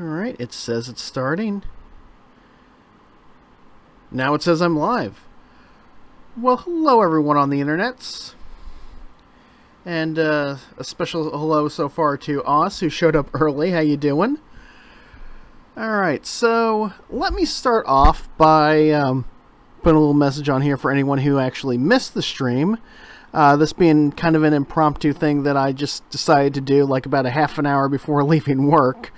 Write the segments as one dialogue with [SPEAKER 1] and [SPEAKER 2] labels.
[SPEAKER 1] Alright, it says it's starting. Now it says I'm live. Well, hello everyone on the internets. And a special hello so far to Oz, who showed up early. How you doing? Alright, so let me start off by putting a little message on here for anyone who actually missed the stream. This being kind of an impromptu thing that I just decided to do like about a half an hour before leaving work.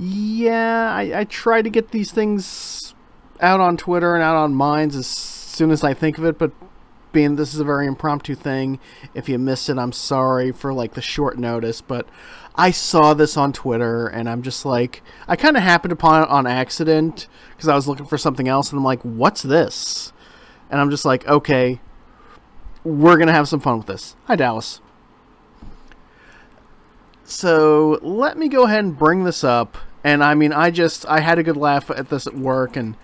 [SPEAKER 1] Yeah, I try to get these things out on Twitter and out on Minds as soon as I think of it, but being this is a very impromptu thing, if you missed it, I'm sorry for like the short notice, but I saw this on Twitter and I'm just like, I kind of happened upon it on accident because I was looking for something else and I'm like, what's this? And I'm just like, okay, we're gonna have some fun with this. Hi, Dallas. So let me go ahead and bring this up. And I mean, I had a good laugh at this at work, and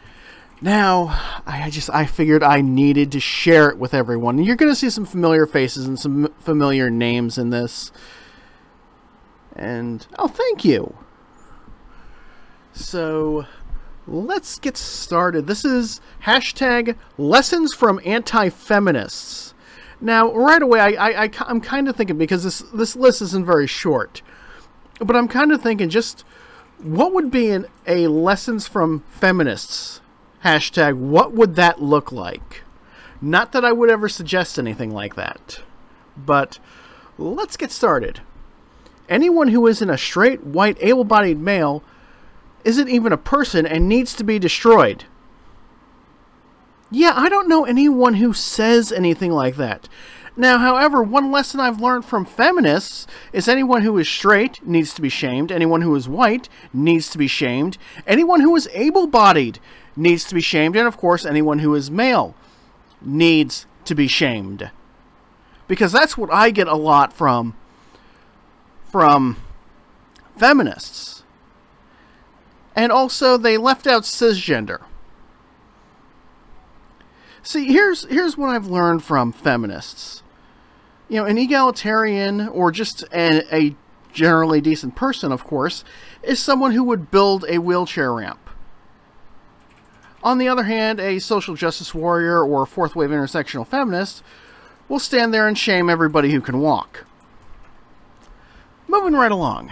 [SPEAKER 1] now I figured I needed to share it with everyone. You're going to see some familiar faces and some familiar names in this. And, oh, thank you. So let's get started. This is hashtag lessonsfromantifeminists. Now, right away, I'm kind of thinking, because this list isn't very short, but I'm kind of thinking just, what would be a lessons from feminists hashtag? What would that look like? Not that I would ever suggest anything like that, but let's get started. Anyone who isn't a straight, white, able-bodied male isn't even a person and needs to be destroyed. Yeah, I don't know anyone who says anything like that. Now, however, one lesson I've learned from feminists is anyone who is straight needs to be shamed, anyone who is white needs to be shamed, anyone who is able-bodied needs to be shamed, and of course, anyone who is male needs to be shamed. Because that's what I get a lot from feminists. And also, they left out cisgender. See, here's what I've learned from feminists. You know, an egalitarian, or just a generally decent person, of course, is someone who would build a wheelchair ramp. On the other hand, a social justice warrior or fourth wave intersectional feminist will stand there and shame everybody who can walk. Moving right along.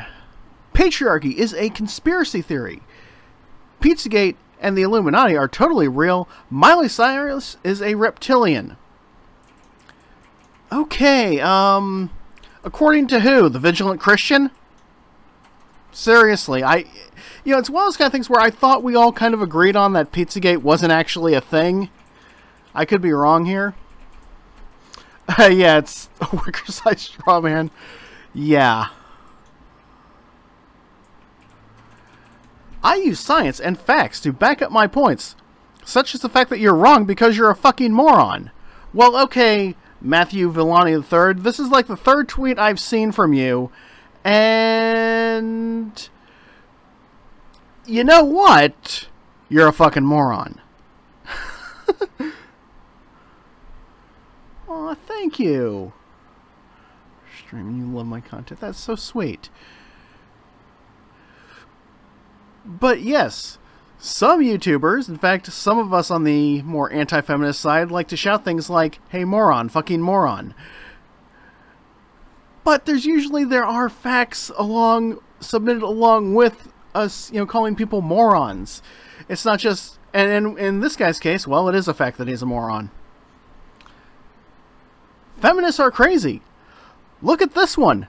[SPEAKER 1] Patriarchy is a conspiracy theory. Pizzagate and the Illuminati are totally real. Miley Cyrus is a reptilian. Okay, according to who? The Vigilant Christian? Seriously, you know, it's one of those kind of things where I thought we all kind of agreed on that Pizzagate wasn't actually a thing. I could be wrong here. Yeah, it's a wicker-sized straw man. Yeah. I use science and facts to back up my points, such as the fact that you're wrong because you're a fucking moron. Well, okay, Matthew Villani III, this is like the third tweet I've seen from you, and you know what? You're a fucking moron. Aw, thank you. Streaming, you love my content. That's so sweet. But yes, some YouTubers, in fact, some of us on the more anti-feminist side, like to shout things like, hey moron, fucking moron. But there are facts submitted along with us, you know, calling people morons. It's not just, and in this guy's case, well, it is a fact that he's a moron. Feminists are crazy. Look at this one.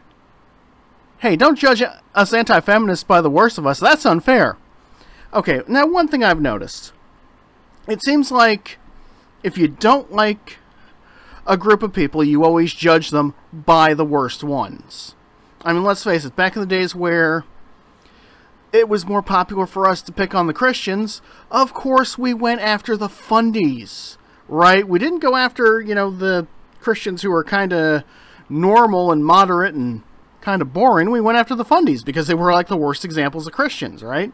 [SPEAKER 1] Hey, don't judge us anti-feminists by the worst of us. That's unfair. Okay, now one thing I've noticed. It seems like if you don't like a group of people, you always judge them by the worst ones. I mean, let's face it, back in the days where it was more popular for us to pick on the Christians, of course we went after the fundies, right? We didn't go after, you know, the Christians who were kind of normal and moderate and kind of boring. We went after the fundies because they were like the worst examples of Christians, right?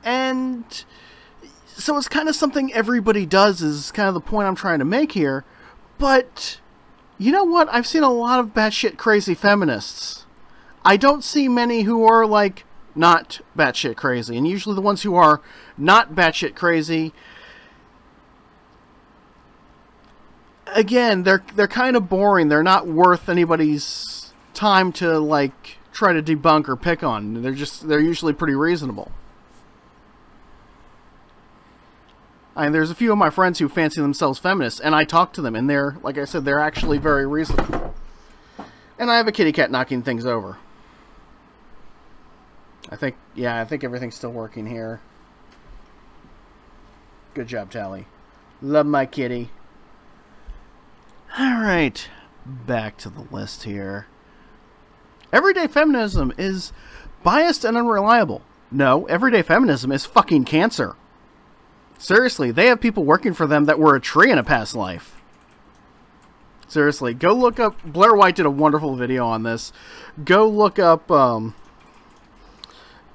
[SPEAKER 1] And so it's kind of something everybody does, is kind of the point I'm trying to make here. But you know what? I've seen a lot of batshit crazy feminists. I don't see many who are, like, not batshit crazy. And usually the ones who are not batshit crazy, again, they're kind of boring. They're not worth anybody's time to, like, try to debunk or pick on. They're usually pretty reasonable. There's a few of my friends who fancy themselves feminists, and I talk to them, and they're, like I said, they're actually very reasonable. And I have a kitty cat knocking things over. I think everything's still working here. Good job, Tally. Love my kitty. Alright, back to the list here. Everyday feminism is biased and unreliable. No, everyday feminism is fucking cancer. Seriously, they have people working for them that were a tree in a past life. Seriously, go look up... Blair White did a wonderful video on this. Go look up,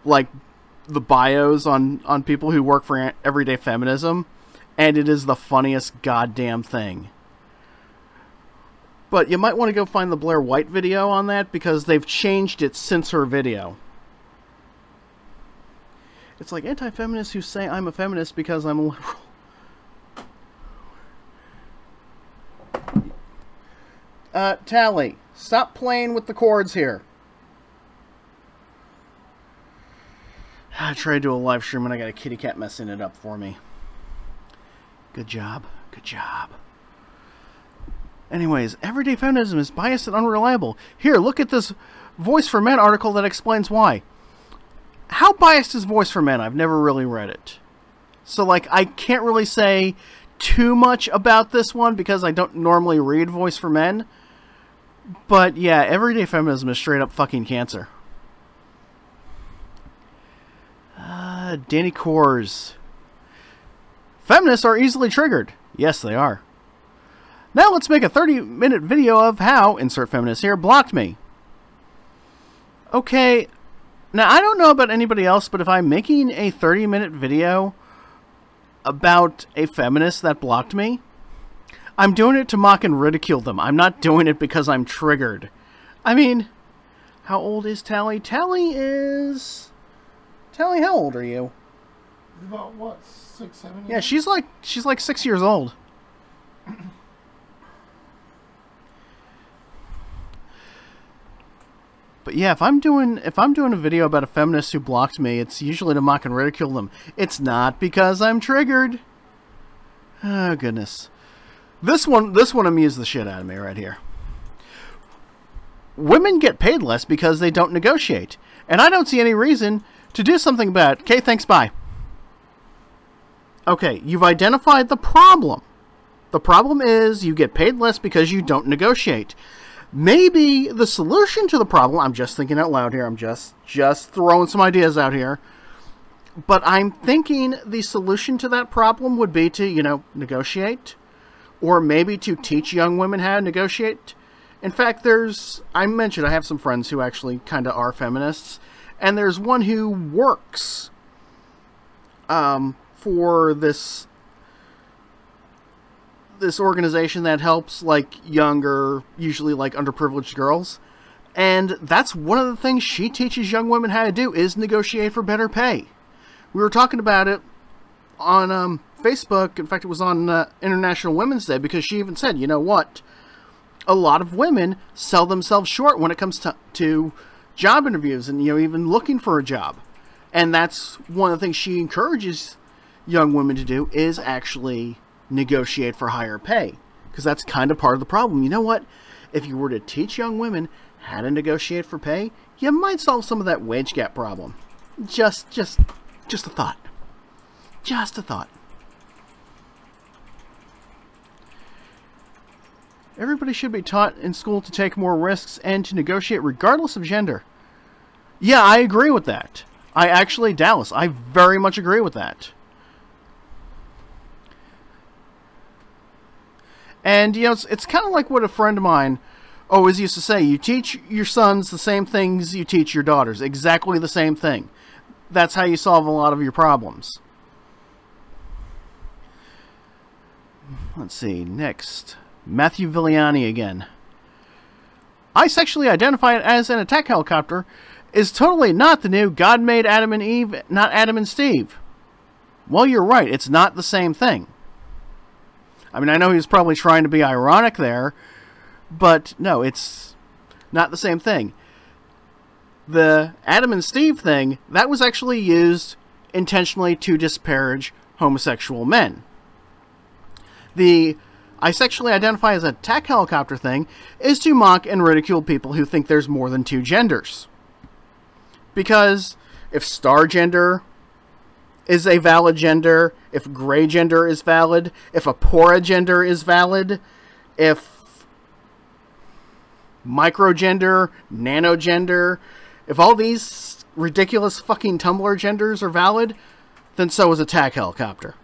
[SPEAKER 1] like, the bios on people who work for everyday feminism, and it is the funniest goddamn thing. But you might want to go find the Blair White video on that, because they've changed it since her video. It's like anti-feminists who say I'm a feminist because I'm a liberal. Tally, stop playing with the cords here. I tried to do a live stream and I got a kitty cat messing it up for me. Good job. Good job. Anyways, everyday feminism is biased and unreliable. Here, look at this Voice for Men article that explains why. How biased is Voice for Men? I've never really read it. So, like, I can't really say too much about this one because I don't normally read Voice for Men. But, yeah, everyday feminism is straight up fucking cancer. Danny Kors. Feminists are easily triggered. Yes, they are. Now let's make a 30-minute video of how, insert feminist here, blocked me. Okay, now I don't know about anybody else, but if I'm making a 30-minute video about a feminist that blocked me, I'm doing it to mock and ridicule them. I'm not doing it because I'm triggered. I mean, how old is Tally? Tally, how old are you?
[SPEAKER 2] About, what, 6, 7 years?
[SPEAKER 1] Yeah, she's like 6 years old. But yeah, if I'm doing a video about a feminist who blocked me, it's usually to mock and ridicule them. It's not because I'm triggered. Oh goodness. This one amused the shit out of me right here. Women get paid less because they don't negotiate. And I don't see any reason to do something about it. Okay, thanks, bye. Okay, you've identified the problem. The problem is you get paid less because you don't negotiate. Maybe the solution to the problem, I'm just thinking out loud here, I'm just throwing some ideas out here, but I'm thinking the solution to that problem would be to, you know, negotiate, or maybe to teach young women how to negotiate. In fact, I mentioned I have some friends who actually kind of are feminists, and there's one who works for this organization that helps, like, younger, usually, like, underprivileged girls. And that's one of the things she teaches young women how to do, is negotiate for better pay. We were talking about it on Facebook. In fact, it was on International Women's Day, because she even said, you know what? A lot of women sell themselves short when it comes to job interviews and, you know, even looking for a job. And that's one of the things she encourages young women to do, is actually negotiate for higher pay, because that's kind of part of the problem. You know what? If you were to teach young women how to negotiate for pay, you might solve some of that wage gap problem. Just a thought. Just a thought. Everybody should be taught in school to take more risks and to negotiate regardless of gender. Yeah, I agree with that. Dallas, I very much agree with that. And, you know, it's kind of like what a friend of mine always used to say. You teach your sons the same things you teach your daughters. Exactly the same thing. That's how you solve a lot of your problems. Let's see. Next. Matthew Villiani again. I sexually identify it as an attack helicopter is totally not the new God made Adam and Eve, not Adam and Steve. Well, you're right. It's not the same thing. I mean, I know he was probably trying to be ironic there, but no, it's not the same thing. The Adam and Steve thing, that was actually used intentionally to disparage homosexual men. The I sexually identify as an attack helicopter thing is to mock and ridicule people who think there's more than two genders. Because if star gender is a valid gender, if gray gender is valid, if apora gender is valid, if microgender, nanogender, if all these ridiculous fucking Tumblr genders are valid, then so is attack helicopter.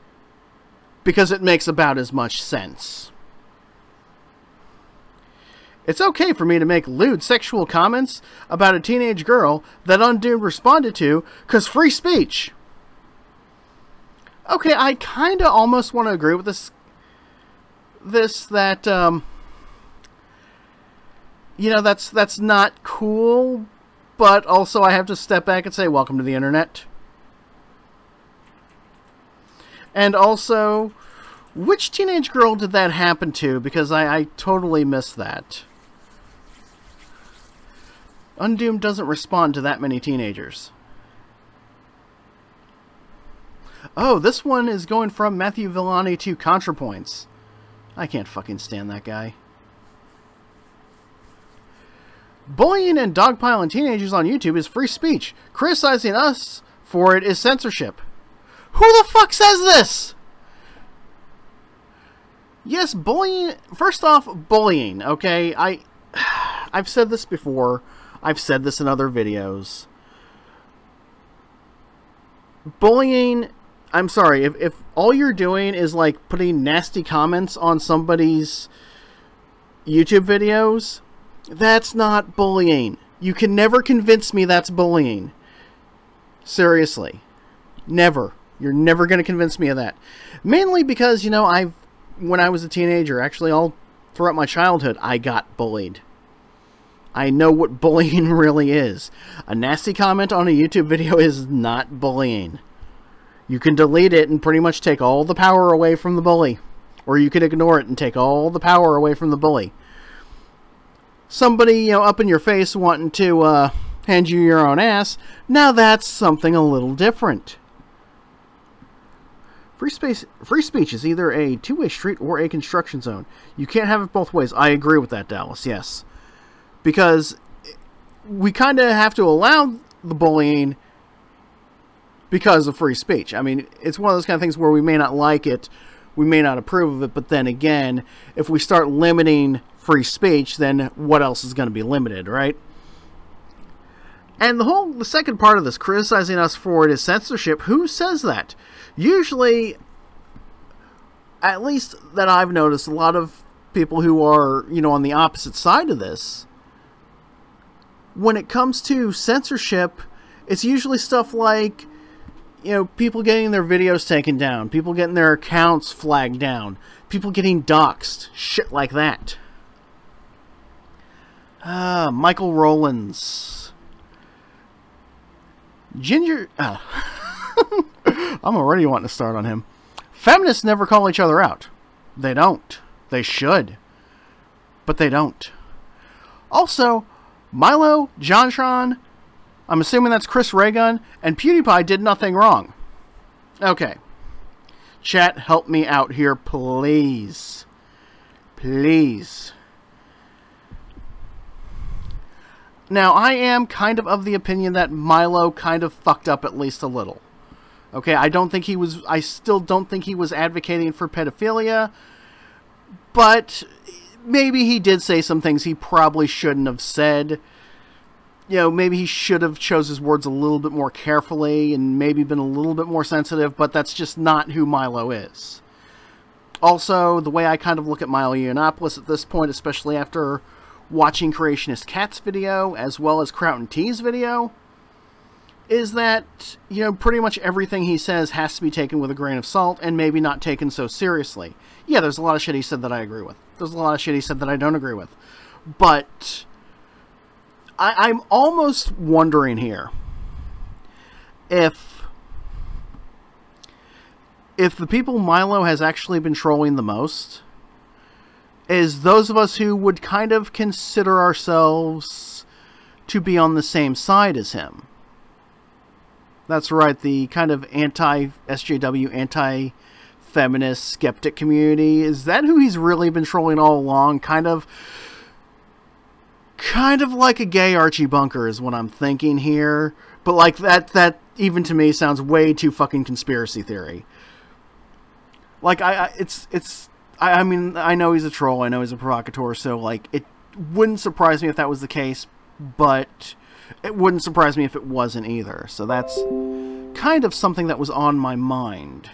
[SPEAKER 1] Because it makes about as much sense. It's okay for me to make lewd sexual comments about a teenage girl that Undoomed responded to, because free speech. Okay, I kind of almost want to agree with this. That, you know, that's not cool, but also I have to step back and say, welcome to the internet. And also, which teenage girl did that happen to? Because I totally missed that. Undoomed doesn't respond to that many teenagers. Oh, this one is going from Matthew Villani to ContraPoints. I can't fucking stand that guy. Bullying and dogpiling teenagers on YouTube is free speech. Criticizing us for it is censorship. Who the fuck says this? Yes, bullying... First off, bullying, okay? I've said this before. I've said this in other videos. Bullying... I'm sorry, if all you're doing is, like, putting nasty comments on somebody's YouTube videos, that's not bullying. You can never convince me that's bullying. Seriously. Never. You're never going to convince me of that. Mainly because, you know, when I was a teenager, actually all throughout my childhood, I got bullied. I know what bullying really is. A nasty comment on a YouTube video is not bullying. You can delete it and pretty much take all the power away from the bully. Or you can ignore it and take all the power away from the bully. Somebody, you know, up in your face wanting to hand you your own ass, now that's something a little different. Free speech is either a two-way street or a construction zone. You can't have it both ways. I agree with that, Dallas, yes. Because we kind of have to allow the bullying because of free speech. I mean, it's one of those kind of things where we may not like it, we may not approve of it, but then again, if we start limiting free speech, then what else is going to be limited, right? And the second part of this, criticizing us for it, is censorship. Who says that? Usually, at least that I've noticed, a lot of people who are, you know, on the opposite side of this, when it comes to censorship, it's usually stuff like, you know, people getting their videos taken down, people getting their accounts flagged down, people getting doxxed, shit like that. Michael Rowlands. Ginger... I'm already wanting to start on him. Feminists never call each other out. They don't. They should. But they don't. Also, Milo, JonTron, I'm assuming that's Chris Raygun, and PewDiePie did nothing wrong. Okay. Chat, help me out here, please. Please. Now, I am kind of the opinion that Milo kind of fucked up at least a little. Okay, I still don't think he was advocating for pedophilia, but maybe he did say some things he probably shouldn't have said. You know, maybe he should have chose his words a little bit more carefully and maybe been a little bit more sensitive, but that's just not who Milo is. Also, the way I kind of look at Milo Yiannopoulos at this point, especially after watching Creationist Cat's video, as well as Kraut and T's video, is that, you know, pretty much everything he says has to be taken with a grain of salt and maybe not taken so seriously. Yeah, there's a lot of shit he said that I agree with. There's a lot of shit he said that I don't agree with. But I'm almost wondering here if the people Milo has actually been trolling the most is those of us who would kind of consider ourselves to be on the same side as him. That's right, the kind of anti-SJW, anti-feminist, skeptic community. Is that who he's really been trolling all along? Kind of like a gay Archie Bunker is what I'm thinking here. But like that even to me sounds way too fucking conspiracy theory. Like I mean, I know he's a troll, I know he's a provocateur, so like it wouldn't surprise me if that was the case, but it wouldn't surprise me if it wasn't either. So that's kind of something that was on my mind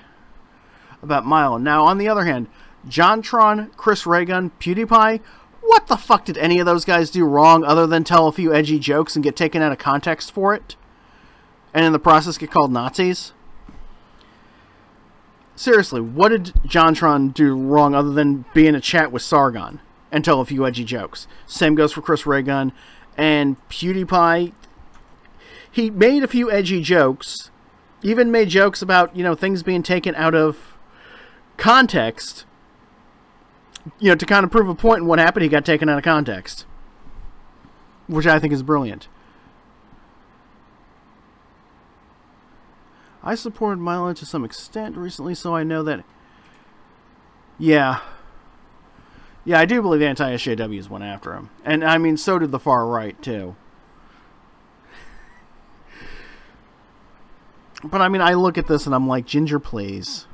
[SPEAKER 1] about Milo. Now, on the other hand, JonTron, Chris Raygun, PewDiePie, what the fuck did any of those guys do wrong other than tell a few edgy jokes and get taken out of context for it? And in the process get called Nazis? Seriously, what did JonTron do wrong other than be in a chat with Sargon and tell a few edgy jokes? Same goes for Chris Raygun. And PewDiePie, he made a few edgy jokes, even made jokes about, things being taken out of context, to kind of prove a point in what happened. He got taken out of context, which I think is brilliant. I supported Milo to some extent recently, so I know that... Yeah, I do believe the anti-SJWs went after him. And, I mean, so did the far right, too. But, I mean, I look at this and I'm like, Ginger, please.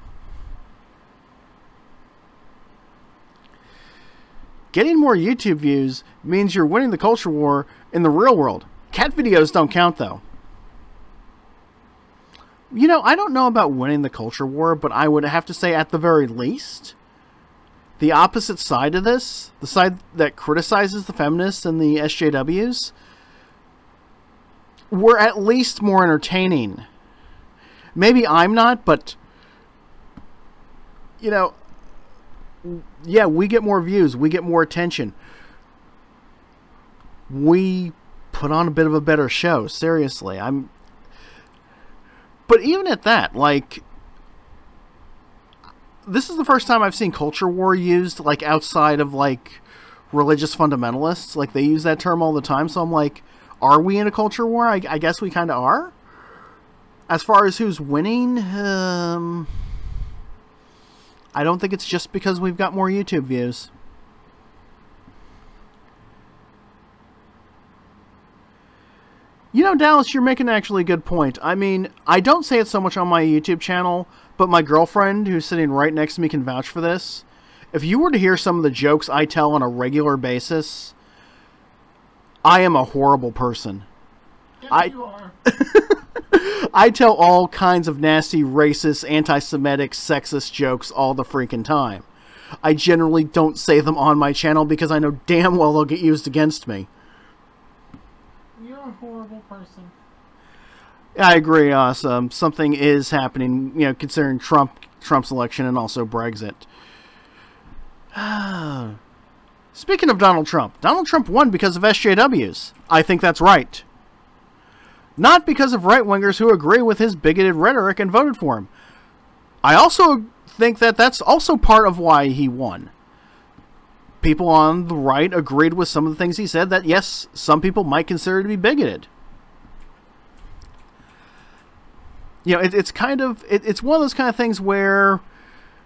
[SPEAKER 1] Getting more YouTube views means you're winning the culture war in the real world. Cat videos don't count, though. I don't know about winning the culture war, but I would have to say at the very least, the opposite side of this, the side that criticizes the feminists and the SJWs, were at least more entertaining. Maybe I'm not, but, yeah, we get more views, we get more attention. We put on a bit of a better show, seriously. But even at that, like, this is the first time I've seen culture war used, like, outside of, like, religious fundamentalists. Like, they use that term all the time, so I'm like, are we in a culture war? I guess we kind of are. As far as who's winning, I don't think it's just because we've got more YouTube views. Dallas, you're making actually a good point. I mean, I don't say it so much on my YouTube channel, but my girlfriend, who's sitting right next to me, can vouch for this. If you were to hear some of the jokes I tell on a regular basis, I am a horrible person.
[SPEAKER 2] Yes, you are.
[SPEAKER 1] I tell all kinds of nasty, racist, anti-Semitic, sexist jokes all the freaking time. I generally don't say them on my channel because I know damn well they'll get used against me.
[SPEAKER 2] You're a horrible person.
[SPEAKER 1] I agree, something is happening, considering Trump's election and also Brexit. Speaking of Donald Trump won because of SJWs. I think that's right. Not because of right-wingers who agree with his bigoted rhetoric and voted for him. I also think that that's also part of why he won. People on the right agreed with some of the things he said that, yes, some people might consider to be bigoted. It's kind of... It's one of those kind of things where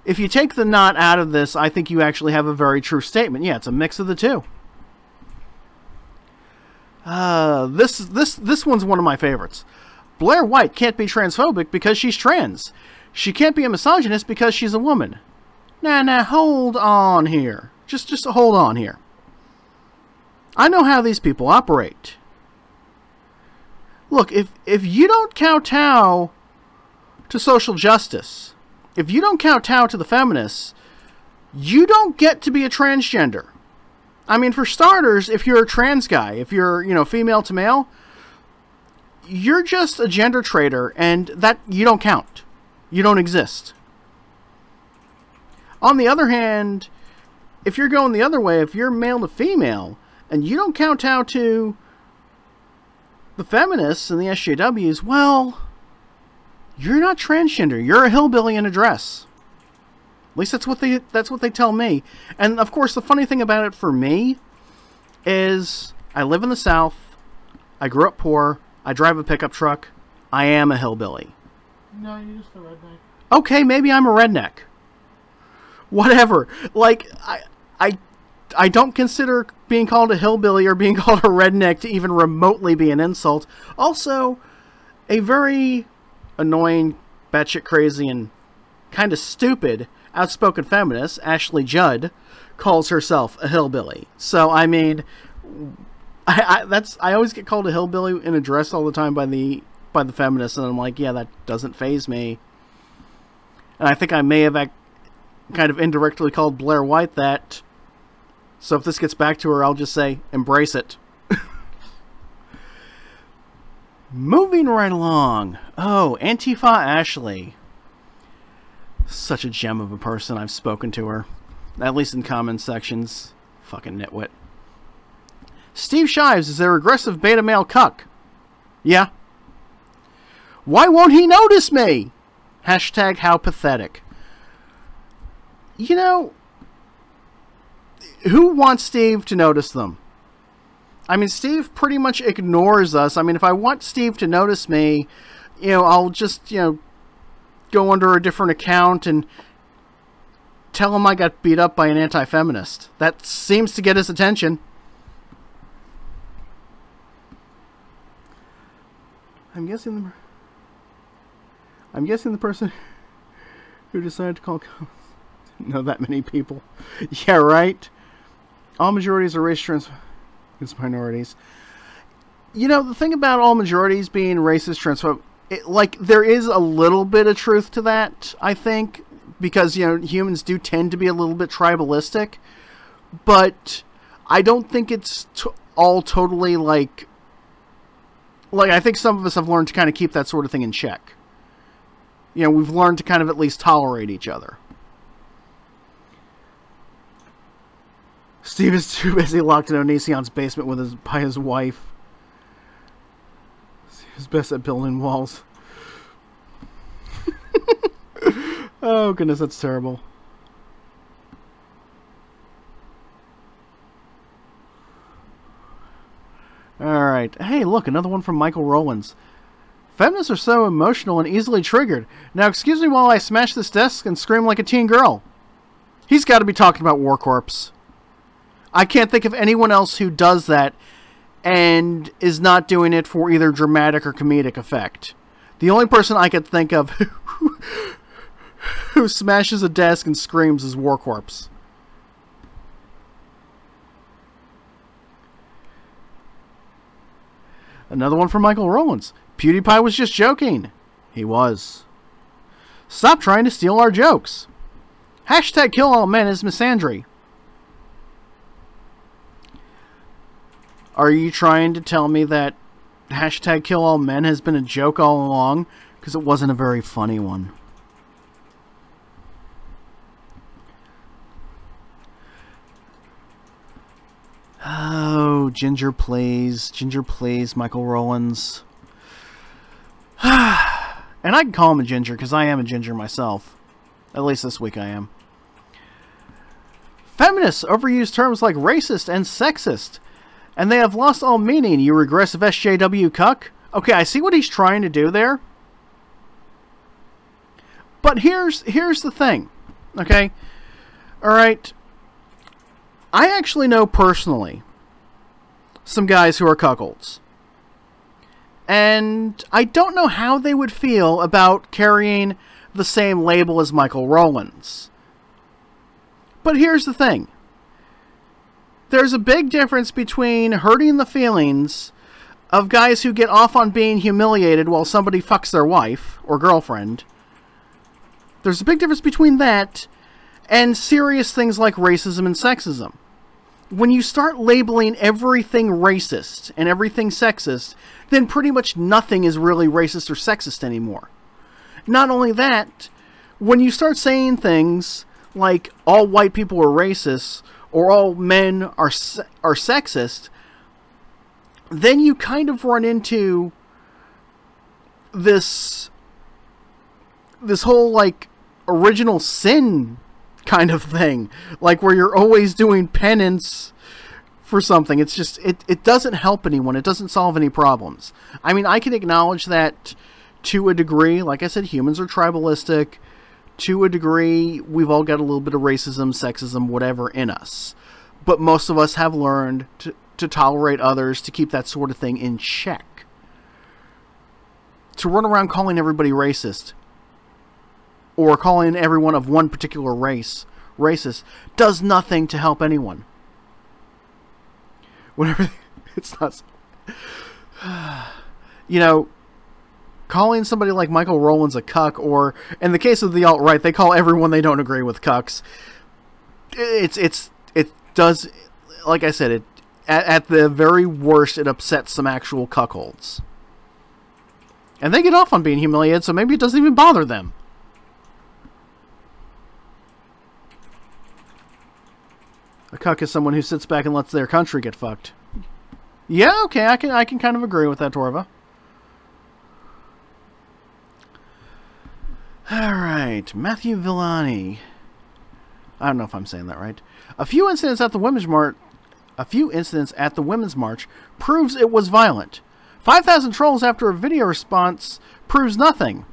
[SPEAKER 1] if you take the not out of this, I think you actually have a very true statement. Yeah, it's a mix of the two. This one's one of my favorites. Blair White can't be transphobic because she's trans. She can't be a misogynist because she's a woman. Nah, hold on here. Just hold on here. I know how these people operate. Look, if you don't kowtow to social justice, if you don't kowtow to the feminists, you don't get to be a transgender. I mean, for starters, if you're a trans guy, if you're, female to male, you're just a gender traitor, and that you don't count. You don't exist. On the other hand, if you're going the other way, if you're male to female, and you don't kowtow to The feminists and the SJWs, well, you're not transgender. You're a hillbilly in a dress. At least that's what they tell me. And of course, the funny thing about it for me is I live in the South. I grew up poor. I drive a pickup truck. I am a hillbilly.
[SPEAKER 2] No, you're just a redneck.
[SPEAKER 1] Okay, maybe I'm a redneck. Whatever. Like, I don't consider being called a hillbilly or being called a redneck to even remotely be an insult. Also, a very annoying, batshit crazy, and kind of stupid outspoken feminist, Ashley Judd, calls herself a hillbilly. So, I mean, I always get called a hillbilly in a dress all the time by the feminists, and I'm like, yeah, that doesn't faze me. And I think I may have kind of indirectly called Blair White that. So if this gets back to her, I'll just say, embrace it. Moving right along. Oh, Antifa Ashley. Such a gem of a person. I've spoken to her. At least in comment sections. Fucking nitwit. Steve Shives is a regressive beta male cuck. Yeah. Why won't he notice me? Hashtag how pathetic. You know, who wants Steve to notice them? I mean, Steve pretty much ignores us. I mean, if I want Steve to notice me, you know, I'll just, you know, go under a different account and tell him I got beat up by an anti-feminist. That seems to get his attention. I'm guessing the person who decided to call didn't know that many people. Yeah, right? All majorities are race trans against minorities. You know, the thing about all majorities being racist, transphobic, like, there is a little bit of truth to that, I think, because, you know, humans do tend to be a little bit tribalistic, but I don't think it's all totally, like, I think some of us have learned to kind of keep that sort of thing in check. You know, we've learned to kind of at least tolerate each other. Steve is too busy locked in Onision's basement by his wife. He's best at building walls. Oh, goodness, that's terrible. Alright. Hey, look, another one from Michael Rowlands. Feminists are so emotional and easily triggered. Now, excuse me while I smash this desk and scream like a teen girl. He's got to be talking about War Corps. I can't think of anyone else who does that and is not doing it for either dramatic or comedic effect. The only person I could think of who smashes a desk and screams is War Corps. Another one from Michael Rowlands. PewDiePie was just joking. He was. Stop trying to steal our jokes. Hashtag kill all men is misandry. Are you trying to tell me that hashtag kill all men has been a joke all along? Because it wasn't a very funny one. Oh, Ginger please, Michael Rowlands. And I can call him a ginger because I am a ginger myself. At least this week I am. Feminists overuse terms like racist and sexist, and they have lost all meaning, you regressive SJW cuck. Okay, I see what he's trying to do there. But here's the thing. Okay? Alright. I actually know personally some guys who are cuckolds. And I don't know how they would feel about carrying the same label as Michael Rowlands. But here's the thing. There's a big difference between hurting the feelings of guys who get off on being humiliated while somebody fucks their wife or girlfriend. There's a big difference between that and serious things like racism and sexism. When you start labeling everything racist and everything sexist, then pretty much nothing is really racist or sexist anymore. Not only that, when you start saying things like all white people are racist or all men are sexist, then you kind of run into this whole, like, original sin kind of thing. Like, where you're always doing penance for something. It's just, it doesn't help anyone. It doesn't solve any problems. I mean, I can acknowledge that to a degree. Like I said, humans are tribalistic. To a degree, we've all got a little bit of racism, sexism, whatever in us. But most of us have learned to tolerate others, to keep that sort of thing in check. To run around calling everybody racist, or calling everyone of one particular race racist, does nothing to help anyone. Whatever, it's not... You know, calling somebody like Michael Rowland's a cuck, or in the case of the alt-right, they call everyone they don't agree with cucks. It does, like I said, at the very worst, it upsets some actual cuckolds. And they get off on being humiliated, so maybe it doesn't even bother them. A cuck is someone who sits back and lets their country get fucked. Yeah, okay, I can kind of agree with that, Torva. Alright, Matthew Villani. I don't know if I'm saying that right. A few incidents at the Women's March proves it was violent. 5,000 trolls after a video response proves nothing.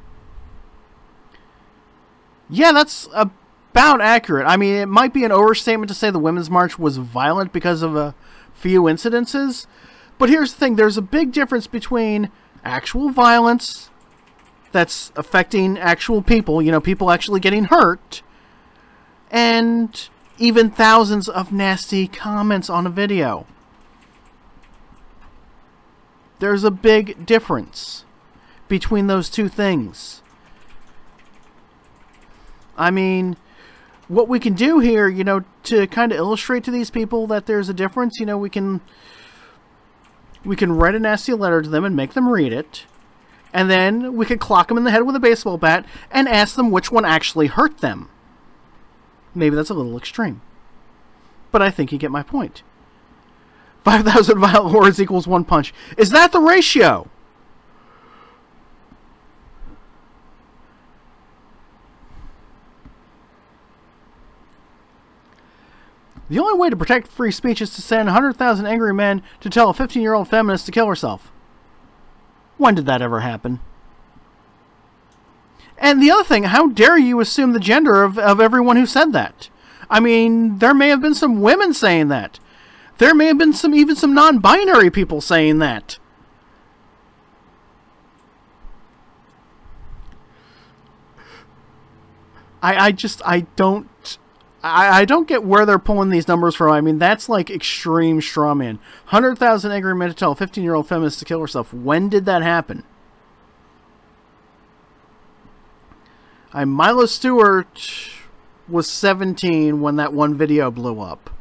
[SPEAKER 1] Yeah, that's about accurate. I mean, it might be an overstatement to say the Women's March was violent because of a few incidences. But here's the thing. There's a big difference between actual violence that's affecting actual people, you know, people actually getting hurt, and even thousands of nasty comments on a video. There's a big difference between those two things. I mean, what we can do here, you know, to kind of illustrate to these people that there's a difference, you know, we can write a nasty letter to them and make them read it. And then we could clock them in the head with a baseball bat and ask them which one actually hurt them. Maybe that's a little extreme. But I think you get my point. 5,000 violent words equals one punch. Is that the ratio? The only way to protect free speech is to send 100,000 angry men to tell a 15-year-old feminist to kill herself. When did that ever happen? And the other thing, how dare you assume the gender of everyone who said that? I mean, there may have been some women saying that. There may have been even some non-binary people saying that. I don't get where they're pulling these numbers from. I mean, that's like extreme straw man. 100,000 angry men to tell a 15-year-old feminist to kill herself. When did that happen? Milo Stewart was 17 when that one video blew up.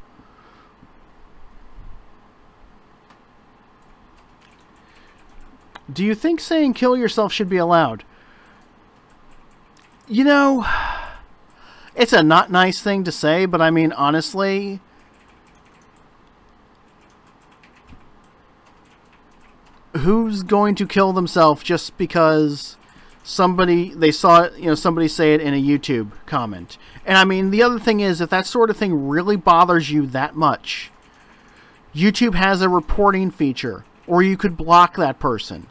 [SPEAKER 1] Do you think saying kill yourself should be allowed? You know, it's a not nice thing to say, but I mean, honestly, who's going to kill themselves just because they saw it, you know, somebody say it in a YouTube comment? And I mean, the other thing is, if that sort of thing really bothers you that much, YouTube has a reporting feature, or you could block that person.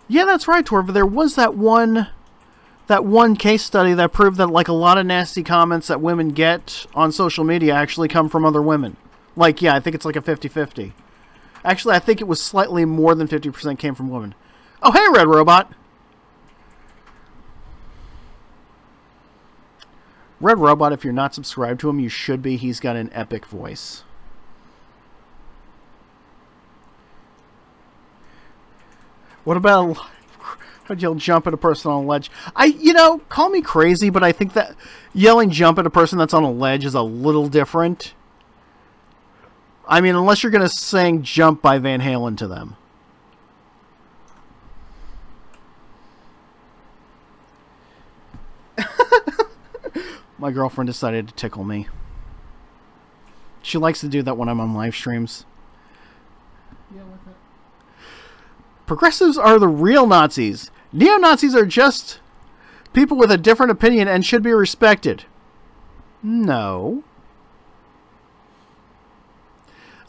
[SPEAKER 1] Yeah, that's right, Torva. There was that one case study that proved that, like, a lot of nasty comments that women get on social media actually come from other women. Like, yeah, I think it's like a 50-50. Actually, I think it was slightly more than 50% came from women. Oh, hey, Red Robot! Red Robot, if you're not subscribed to him, you should be. He's got an epic voice. What about how'd yell jump at a person on a ledge? You know, call me crazy, but I think that yelling jump at a person that's on a ledge is a little different. I mean, unless you're going to sing Jump by Van Halen to them. My girlfriend decided to tickle me. She likes to do that when I'm on live streams.
[SPEAKER 2] Yeah, what's that?
[SPEAKER 1] Progressives are the real Nazis. Neo-Nazis are just people with a different opinion and should be respected. No.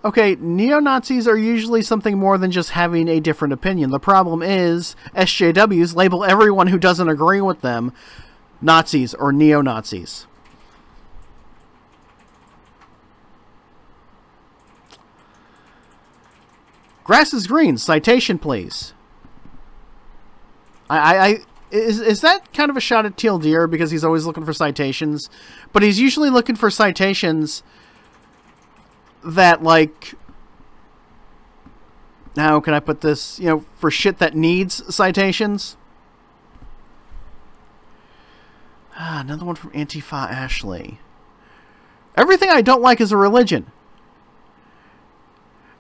[SPEAKER 1] Okay, neo-Nazis are usually something more than just having a different opinion. The problem is SJWs label everyone who doesn't agree with them Nazis or neo-Nazis. Grass is green. Citation, please. Is that kind of a shot at Teal Deer because he's always looking for citations? But he's usually looking for citations that, like, how can I put this? You know, for shit that needs citations. Another one from Antifa Ashley. Everything I don't like is a religion.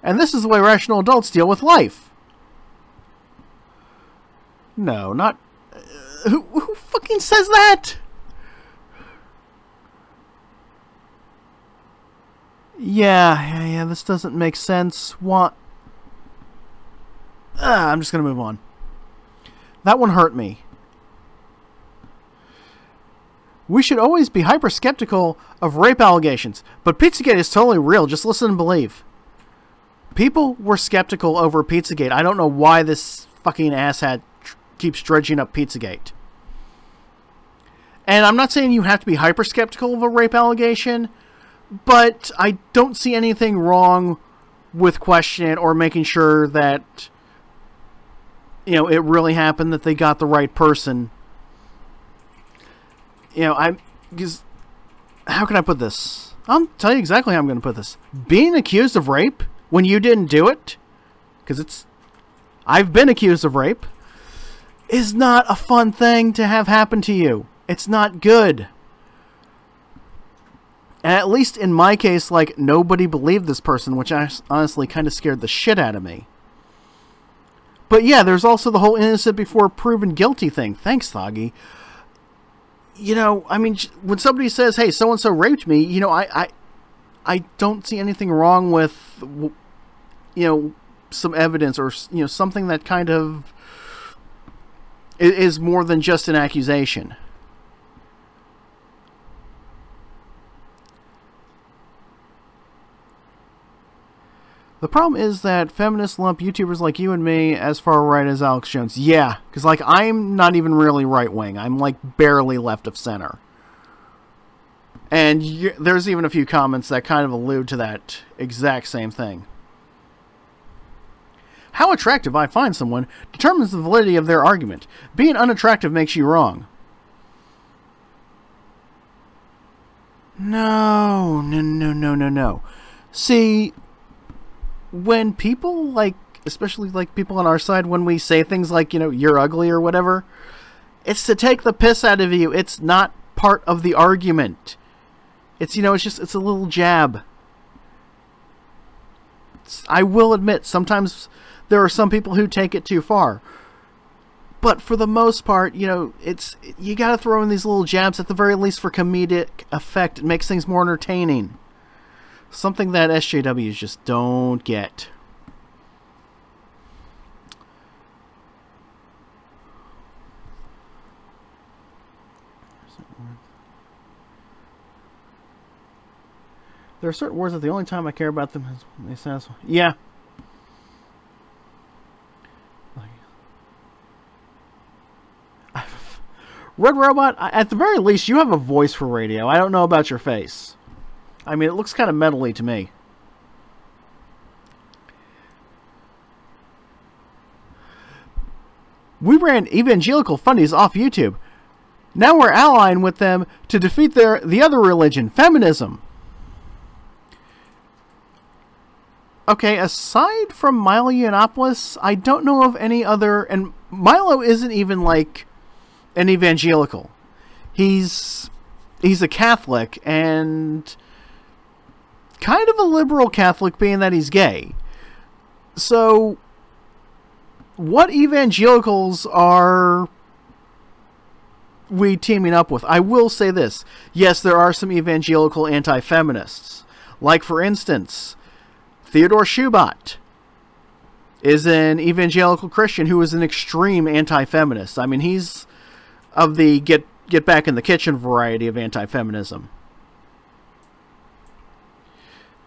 [SPEAKER 1] And this is the way rational adults deal with life. No, not... Who fucking says that? Yeah, this doesn't make sense. What? I'm just going to move on. That one hurt me. We should always be hyper-skeptical of rape allegations, but Pizzagate is totally real. Just listen and believe. People were skeptical over Pizzagate. I don't know why this fucking asshat keeps dredging up Pizzagate. And I'm not saying you have to be hyper-skeptical of a rape allegation, but I don't see anything wrong with questioning it or making sure that, you know, it really happened, that they got the right person. You know, because, how can I put this? I'll tell you exactly how I'm going to put this. Being accused of rape when you didn't do it, because I've been accused of rape, is not a fun thing to have happen to you. It's not good. And at least in my case, like, nobody believed this person, which honestly kind of scared the shit out of me. But yeah, there's also the whole innocent before proven guilty thing. Thanks, Thoggy. You know, I mean, when somebody says, hey, so-and-so raped me, you know, I don't see anything wrong with, you know, some evidence or, you know, something that kind of is more than just an accusation. The problem is that feminists lump YouTubers like you and me as far right as Alex Jones. Yeah, because, like, I'm not even really right-wing. I'm, like, barely left of center. And there's even a few comments that kind of allude to that exact same thing. How attractive I find someone determines the validity of their argument. Being unattractive makes you wrong. No. See, when people, like, especially, like, people on our side, when we say things like, you know, you're ugly or whatever, it's to take the piss out of you. It's not part of the argument. It's, you know, it's a little jab. I will admit, sometimes there are some people who take it too far. But for the most part, you know, you gotta throw in these little jabs at the very least for comedic effect. It makes things more entertaining. Something that SJWs just don't get. There are certain words that the only time I care about them is when they satisfy. Yeah. Red Robot, at the very least, you have a voice for radio. I don't know about your face. I mean, it looks kind of metally to me. We ran evangelical fundies off YouTube. Now we're allying with them to defeat the other religion, feminism. Okay, aside from Milo Yiannopoulos, I don't know of any other... And Milo isn't even, like, an evangelical. He's a Catholic, and kind of a liberal Catholic, being that he's gay. So, what evangelicals are we teaming up with? I will say this. Yes, there are some evangelical anti-feminists. Like, for instance, Theodore Schubert is an evangelical Christian who is an extreme anti-feminist. I mean, he's of the get back in the kitchen variety of anti-feminism.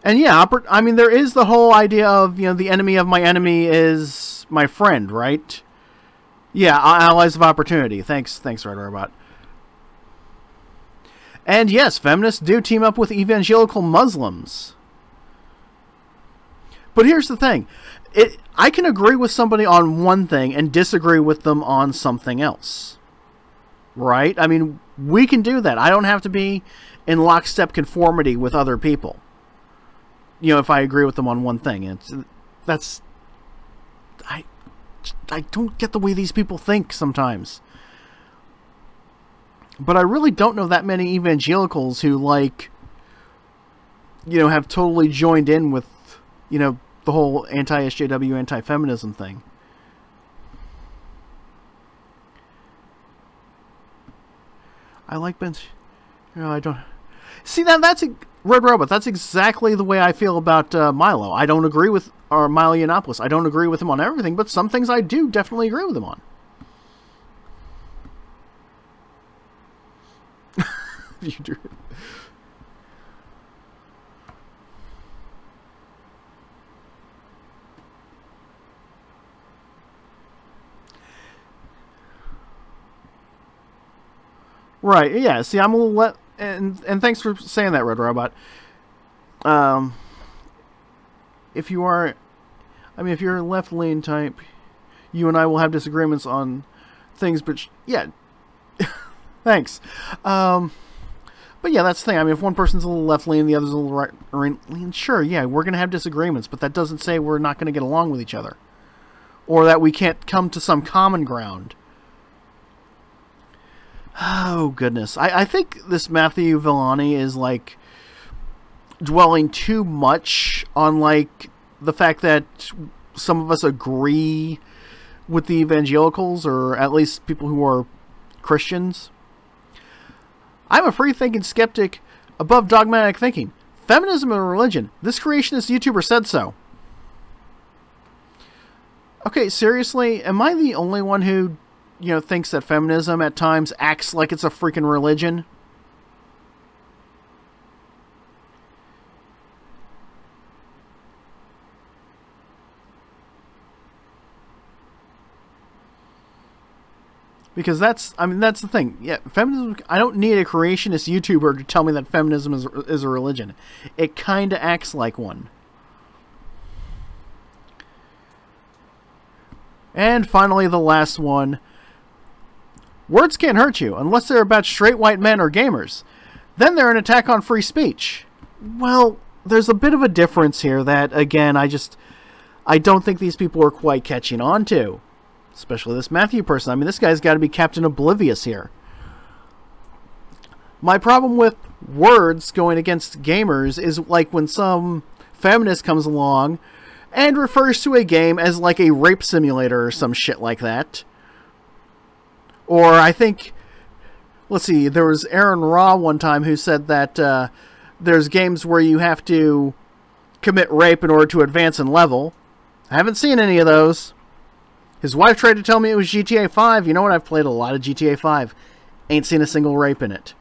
[SPEAKER 1] And yeah, I mean, there is the whole idea of, the enemy of my enemy is my friend, right? Yeah, allies of opportunity. Thanks, Red Robot. And yes, feminists do team up with evangelical Muslims. But here's the thing. I can agree with somebody on one thing and disagree with them on something else. Right? I mean, we can do that. I don't have to be in lockstep conformity with other people. If I agree with them on one thing. I don't get the way these people think sometimes. But I really don't know that many evangelicals who, have totally joined in with, the whole anti-SJW, anti-feminism thing. I like Ben... I don't... See, that's... Red Robot, that's exactly the way I feel about Milo. I don't agree with... Or Milo Yiannopoulos. I don't agree with him on everything, but some things I do definitely agree with him on. You do. Right, yeah, see, I'm a little... And thanks for saying that, Red Robot. If you are... I mean, if you're a left-leaning type, you and I will have disagreements on things, but... Yeah. Thanks. But yeah, that's the thing. I mean, if one person's a little left-leaning, the other's a little right-leaning, sure, yeah, we're going to have disagreements, but that doesn't say we're not going to get along with each other. Or that we can't come to some common ground. Oh, goodness. I think this Matthew Villani is, dwelling too much on, the fact that some of us agree with the evangelicals, or at least people who are Christians. I'm a free-thinking skeptic above dogmatic thinking. Feminism and religion. This creationist YouTuber said so. Okay, seriously? Am I the only one who... thinks that feminism at times acts like it's a freaking religion? Because that's the thing. Yeah, feminism, I don't need a creationist YouTuber to tell me that feminism is a religion. It kind of acts like one. And finally, the last one. Words can't hurt you unless they're about straight white men or gamers. Then they're an attack on free speech. Well, there's a bit of a difference here that, again, I don't think these people are quite catching on to. Especially this Matthew person. I mean, this guy's got to be Captain Oblivious here. My problem with words going against gamers is like when some feminist comes along and refers to a game as like a rape simulator or some shit like that. Or I think, let's see, there was Aaron Raw one time who said that there's games where you have to commit rape in order to advance in level. I haven't seen any of those. His wife tried to tell me it was GTA 5. You know what? I've played a lot of GTA 5. Ain't seen a single rape in it.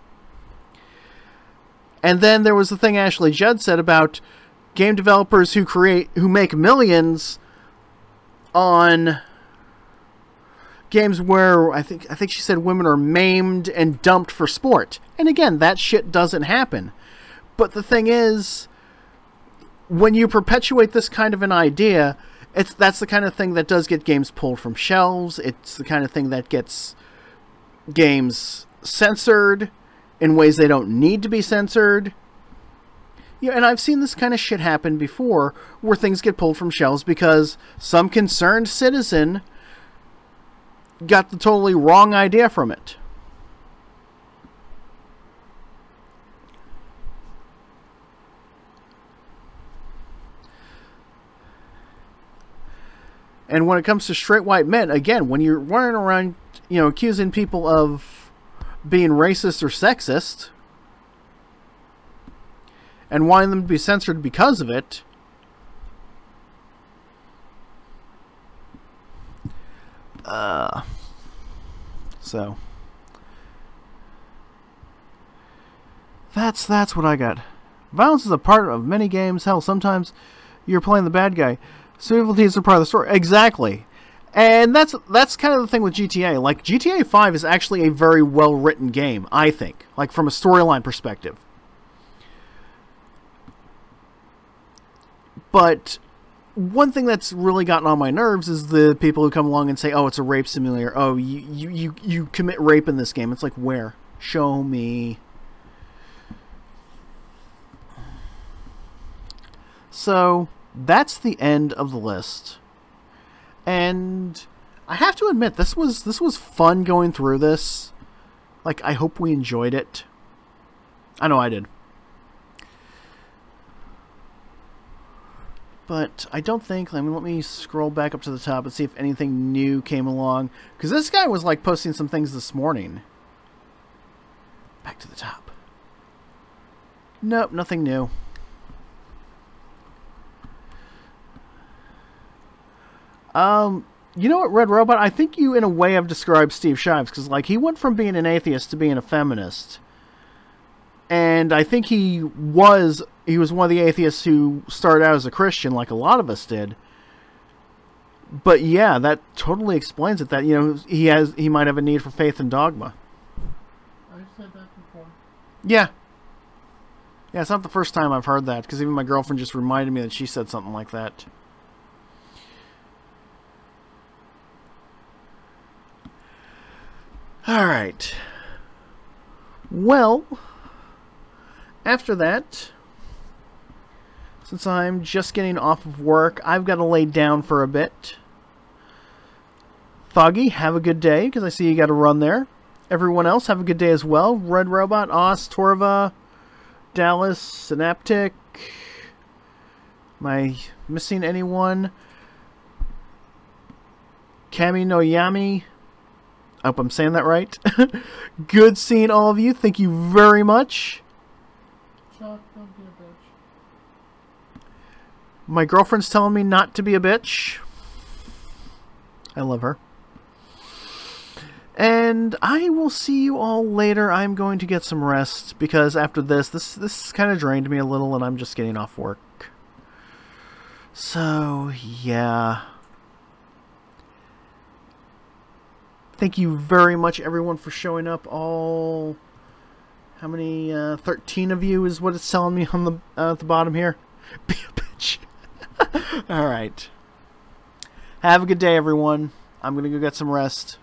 [SPEAKER 1] And then there was the thing Ashley Judd said about game developers who make millions on games where I think she said women are maimed and dumped for sport. And again, that shit doesn't happen. But the thing is, when you perpetuate this kind of an idea, that's the kind of thing that does get games pulled from shelves. It's the kind of thing that gets games censored in ways they don't need to be censored. Yeah, and I've seen this kind of shit happen before, where things get pulled from shelves because some concerned citizen got the totally wrong idea from it. And when it comes to straight white men, again, when you're running around, accusing people of being racist or sexist, and wanting them to be censored because of it. So that's what I got. Violence is a part of many games. Hell, sometimes you're playing the bad guy. So evil deeds are part of the story. Exactly. And that's kind of the thing with GTA. Like, GTA 5 is actually a very well-written game, I think. Like, from a storyline perspective. But one thing that's really gotten on my nerves is the people who come along and say, oh, it's a rape simulator. Oh, you commit rape in this game. It's like, where? Show me. So, that's the end of the list. And I have to admit, this was fun going through this. Like, I hope we enjoyed it. I know I did. But I don't think, let me scroll back up to the top and see if anything new came along. Because this guy was like posting some things this morning. Back to the top. Nope, nothing new. You know what, Red Robot? I think you, in a way, have described Steve Shives, because, like, he went from being an atheist to being a feminist. And I think he was one of the atheists who started out as a Christian, like a lot of us did. But, yeah, that totally explains it, that, you know, he might have a need for faith and dogma.
[SPEAKER 2] I've said that before.
[SPEAKER 1] Yeah. Yeah, it's not the first time I've heard that, because even my girlfriend just reminded me that she said something like that. Alright. Well, after that, since I'm just getting off of work, I've got to lay down for a bit. Thoggy, have a good day, because I see you got to run there. Everyone else, have a good day as well. Red Robot, Oz, Torva, Dallas, Synaptic. Am I missing anyone? Kami no Yami. I hope I'm saying that right. Good seeing all of you. Thank you very much.
[SPEAKER 2] Chuck, don't be a bitch.
[SPEAKER 1] My girlfriend's telling me not to be a bitch. I love her. And I will see you all later. I'm going to get some rest because after this kind of drained me a little and I'm just getting off work. So, yeah. Thank you very much, everyone, for showing up. All, how many? 13 of you is what it's telling me on the at the bottom here. Be a bitch. All right. Have a good day, everyone. I'm gonna go get some rest.